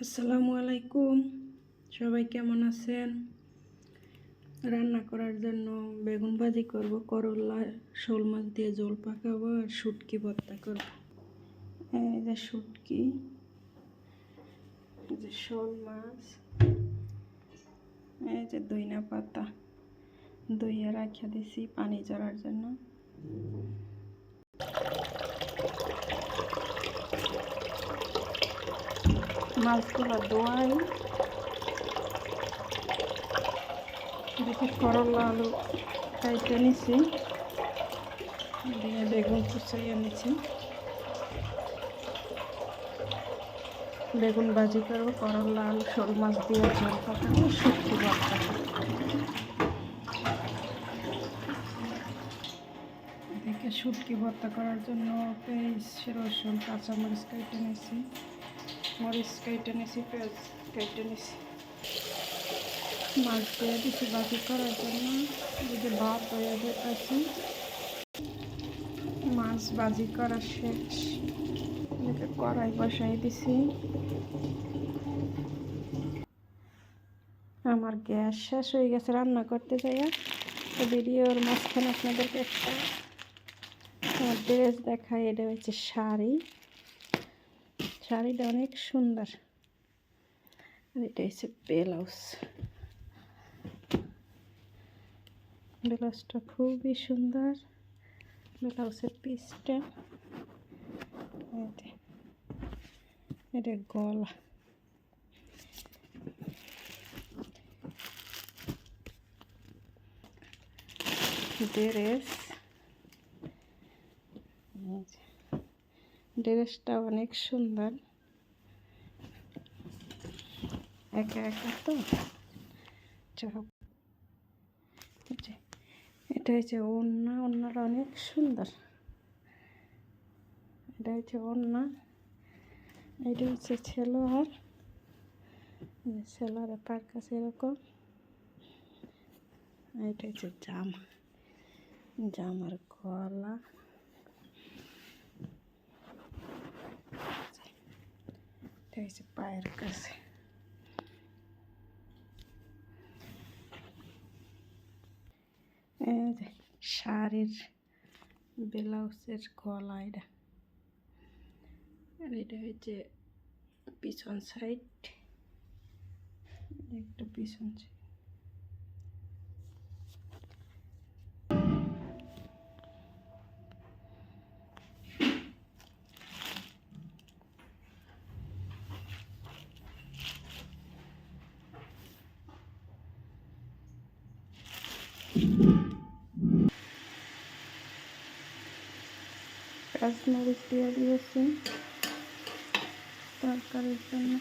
আসসালামু আলাইকুম। সবাই কেমন আছেন? রান্না করার জন্য বেগুন ভাজি করব, করলা শোল মাছ দিয়ে ঝোল পাকাবো আর শুটকি ভর্তা করব। এই যে শুটকি, এই যে শোল মাছ, এই যে ধইনা পাতা ধুইয়া রাখা দিছি পানি ঝরার জন্য। মাছগুলো ধোয়াই, দেখি করলা আলু কাইটে নিছি, দিয়ে বেগুন কুচাইয়া নিছি। বেগুন ভাজি করবো, করলা আলু শোল মাছ দিয়ে ঝোল পাকাবো, শুটকি ভর্তা। এদিকে শুটকি ভর্তা করার জন্য পেঁয়াজ রসুন কাঁচামরিচ কেটে নিয়েছি, মরিচ কেটে নিয়েছি, পেঁয়াজ কেটে নিয়েছি। মাছ দিয়ে দিচ্ছি ভাজি করার জন্য। এদিকে ভাত হয়ে যেতেছি, মাছ ভাজি করা শেষ। এদিকে কড়াই বসাই দিছি। আমার গ্যাস শেষ হয়ে গেছে রান্না করতে যাইয়া, তো ভিডিওর মাঝখানে আপনাদেরকে একটা ড্রেস দেখাই। এটা হচ্ছে শাড়ি, শাড়িটা অনেক সুন্দর। এটা হচ্ছে ব্লাউজ, ব্লাউজটা খুবই সুন্দর। ব্লাউজের পিসটা, এটা গলা, ড্রেসটা অনেক সুন্দর। একা একা তো এটা হচ্ছে ওড়না, ওড়নাটা অনেক সুন্দর। এটা হচ্ছে ওড়না, এটা হচ্ছে সেলোয়ার, সেলোয়ারের পার কাছে এরকম। এটা হচ্ছে জামা, জামার গলা, এটা হচ্ছে পায়ের কাছে। শাড়ির ব্লাউজের গলা, এটা আর এটা হচ্ছে পিছন সাইড, একটা পিছন সাইড। কাঁচামরিচ দিয়ে দিয়েছি তরকারির জন্য।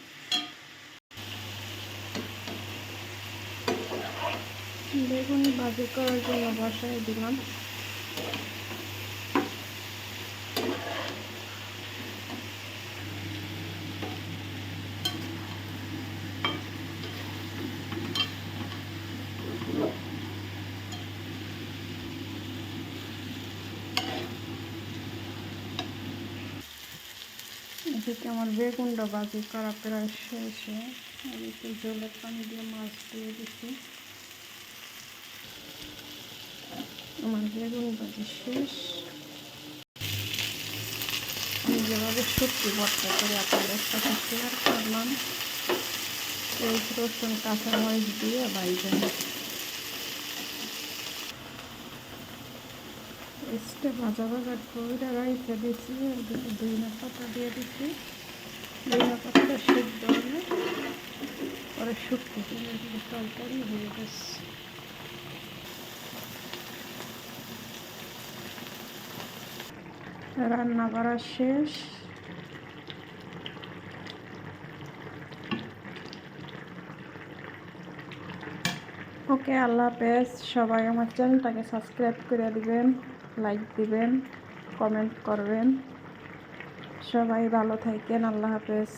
বেগুন ভাজি করার জন্য বসাই দিলাম। এদিকে আমার বেগুনটা ভাজি করা প্রায় শেষে। এদিকে জলের পানি দিয়ে মাছ দিয়ে দিচ্ছি। আমার বেগুন ভাজি শেষ। আমি যেভাবে শুটকি ভর্তা করে আপনাদের সাথে শেয়ার করলাম, পেঁয়াজ রসুন কাঁচামরিচ দিয়ে ভাজা এক্সট্রা ভাজা ভাজা করে রাইসে দিচ্ছি। ওদিকে ধইনা পাতা দিয়ে দিচ্ছি। ধইনা পাতাটা সিদ্ধ হলে পরে শুটকি দিয়ে তরকারি হয়ে গেছে। রান্না করা শেষ। ওকে, আল্লাহ হাফেজ। সবাই আমার চ্যানেলটাকে সাবস্ক্রাইব করে দিবেন, লাইক দিবেন, কমেন্ট করবেন। সবাই ভালো থাকেন। আল্লাহ হাফেজ।